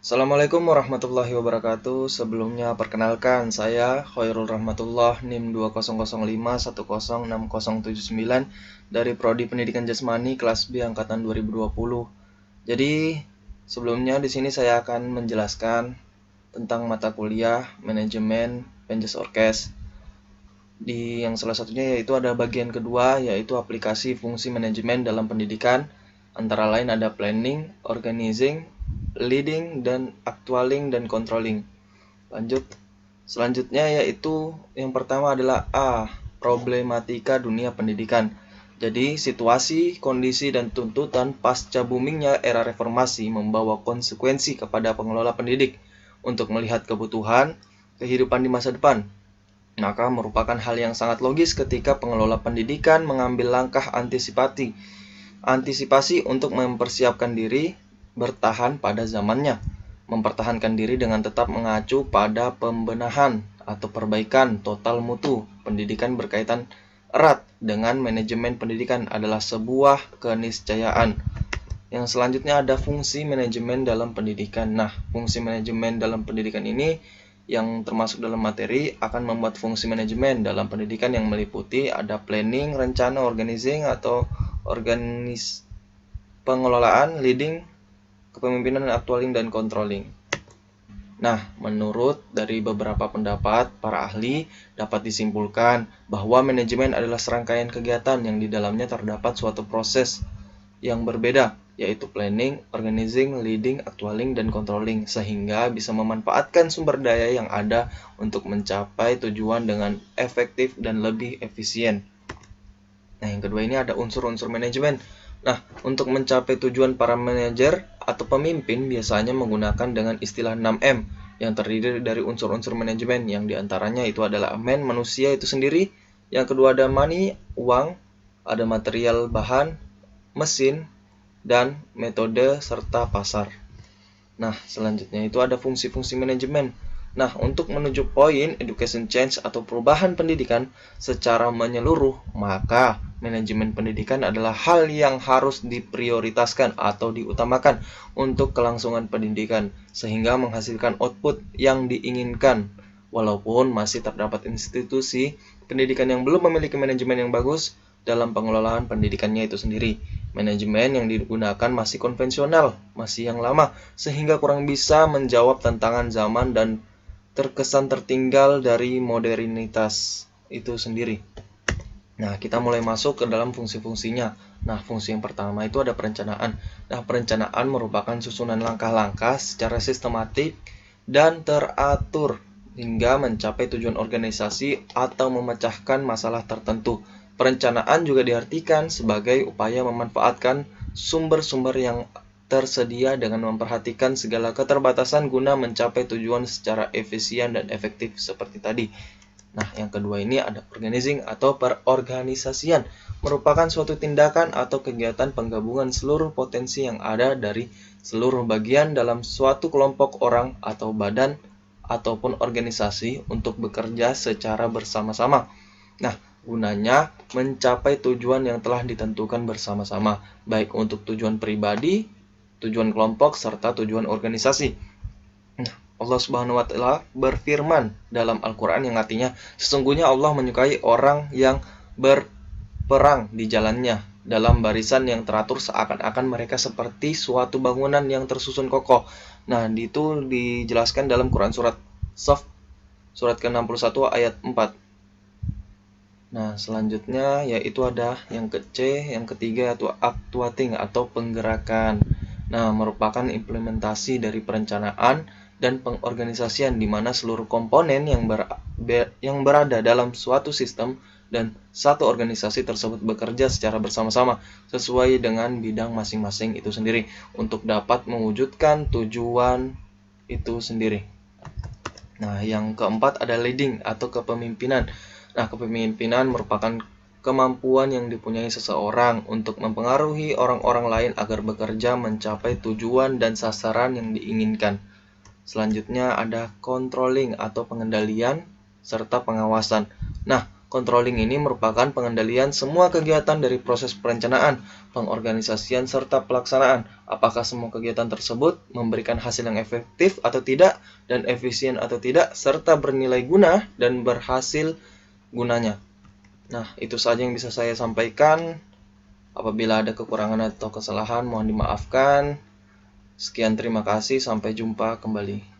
Assalamualaikum warahmatullahi wabarakatuh. Sebelumnya perkenalkan saya Khairul Rahmatullah NIM 2005106079 dari Prodi Pendidikan Jasmani kelas B angkatan 2020. Jadi sebelumnya di sini saya akan menjelaskan tentang mata kuliah manajemen Penjas Orkes. Di yang salah satunya yaitu ada bagian kedua yaitu aplikasi fungsi manajemen dalam pendidikan. Antara lain ada planning, organizing, leading, dan actualing dan controlling. Selanjutnya yaitu yang pertama adalah A. Problematika dunia pendidikan. Jadi situasi, kondisi, dan tuntutan pasca boomingnya era reformasi membawa konsekuensi kepada pengelola pendidik untuk melihat kebutuhan kehidupan di masa depan. Maka merupakan hal yang sangat logis ketika pengelola pendidikan mengambil langkah antisipasi untuk mempersiapkan diri bertahan pada zamannya, mempertahankan diri dengan tetap mengacu pada pembenahan atau perbaikan total mutu pendidikan berkaitan erat dengan manajemen pendidikan adalah sebuah keniscayaan. Yang selanjutnya ada fungsi manajemen dalam pendidikan. Nah, fungsi manajemen dalam pendidikan ini yang termasuk dalam materi akan membuat fungsi manajemen dalam pendidikan yang meliputi ada planning, rencana, organizing atau pengelolaan, leading, kepemimpinan, actualing, dan controlling. Nah, menurut dari beberapa pendapat para ahli dapat disimpulkan bahwa manajemen adalah serangkaian kegiatan yang di dalamnya terdapat suatu proses yang berbeda, yaitu planning, organizing, leading, actualing, dan controlling, sehingga bisa memanfaatkan sumber daya yang ada untuk mencapai tujuan dengan efektif dan lebih efisien. Nah, yang kedua ini ada unsur-unsur manajemen. Nah, untuk mencapai tujuan para manajer atau pemimpin biasanya menggunakan dengan istilah 6M yang terdiri dari unsur-unsur manajemen yang diantaranya itu adalah man, manusia itu sendiri. Yang kedua ada money, uang, ada material bahan, mesin, dan metode serta pasar. Nah, selanjutnya itu ada fungsi-fungsi manajemen. Nah, untuk menuju poin education change atau perubahan pendidikan secara menyeluruh, maka manajemen pendidikan adalah hal yang harus diprioritaskan atau diutamakan untuk kelangsungan pendidikan sehingga menghasilkan output yang diinginkan. Walaupun masih terdapat institusi pendidikan yang belum memiliki manajemen yang bagus dalam pengelolaan pendidikannya itu sendiri. Manajemen yang digunakan masih konvensional, masih yang lama, sehingga kurang bisa menjawab tantangan zaman dan terkesan tertinggal dari modernitas itu sendiri. Nah, kita mulai masuk ke dalam fungsi-fungsinya. Nah, fungsi yang pertama itu ada perencanaan. Nah, perencanaan merupakan susunan langkah-langkah secara sistematik dan teratur hingga mencapai tujuan organisasi atau memecahkan masalah tertentu. Perencanaan juga diartikan sebagai upaya memanfaatkan sumber-sumber yang tersedia dengan memperhatikan segala keterbatasan guna mencapai tujuan secara efisien dan efektif seperti tadi. Nah, yang kedua ini ada organizing atau perorganisasian, merupakan suatu tindakan atau kegiatan penggabungan seluruh potensi yang ada dari seluruh bagian dalam suatu kelompok orang atau badan ataupun organisasi untuk bekerja secara bersama-sama. Nah, gunanya mencapai tujuan yang telah ditentukan bersama-sama, baik untuk tujuan pribadi, tujuan kelompok, serta tujuan organisasi. Nah, Allah Subhanahu wa Ta'ala berfirman dalam Al-Quran yang artinya, sesungguhnya Allah menyukai orang yang berperang di jalannya dalam barisan yang teratur seakan-akan mereka seperti suatu bangunan yang tersusun kokoh. Nah, itu dijelaskan dalam Quran surat Shaf surat ke-61 ayat 4. Nah, selanjutnya yaitu ada yang yang ketiga yaitu actuating atau penggerakan. Nah, merupakan implementasi dari perencanaan dan pengorganisasian di mana seluruh komponen yang berada dalam suatu sistem dan satu organisasi tersebut bekerja secara bersama-sama sesuai dengan bidang masing-masing itu sendiri untuk dapat mewujudkan tujuan itu sendiri. Nah, yang keempat ada leading atau kepemimpinan. Nah, kepemimpinan merupakan kemampuan yang dipunyai seseorang untuk mempengaruhi orang-orang lain agar bekerja mencapai tujuan dan sasaran yang diinginkan. Selanjutnya ada controlling atau pengendalian serta pengawasan. Nah, Controlling ini merupakan pengendalian semua kegiatan dari proses perencanaan, pengorganisasian, serta pelaksanaan. Apakah semua kegiatan tersebut memberikan hasil yang efektif atau tidak, dan efisien atau tidak, serta bernilai guna dan berhasil gunanya. Nah, itu saja yang bisa saya sampaikan. Apabila ada kekurangan atau kesalahan, mohon dimaafkan. Sekian, terima kasih. Sampai jumpa kembali.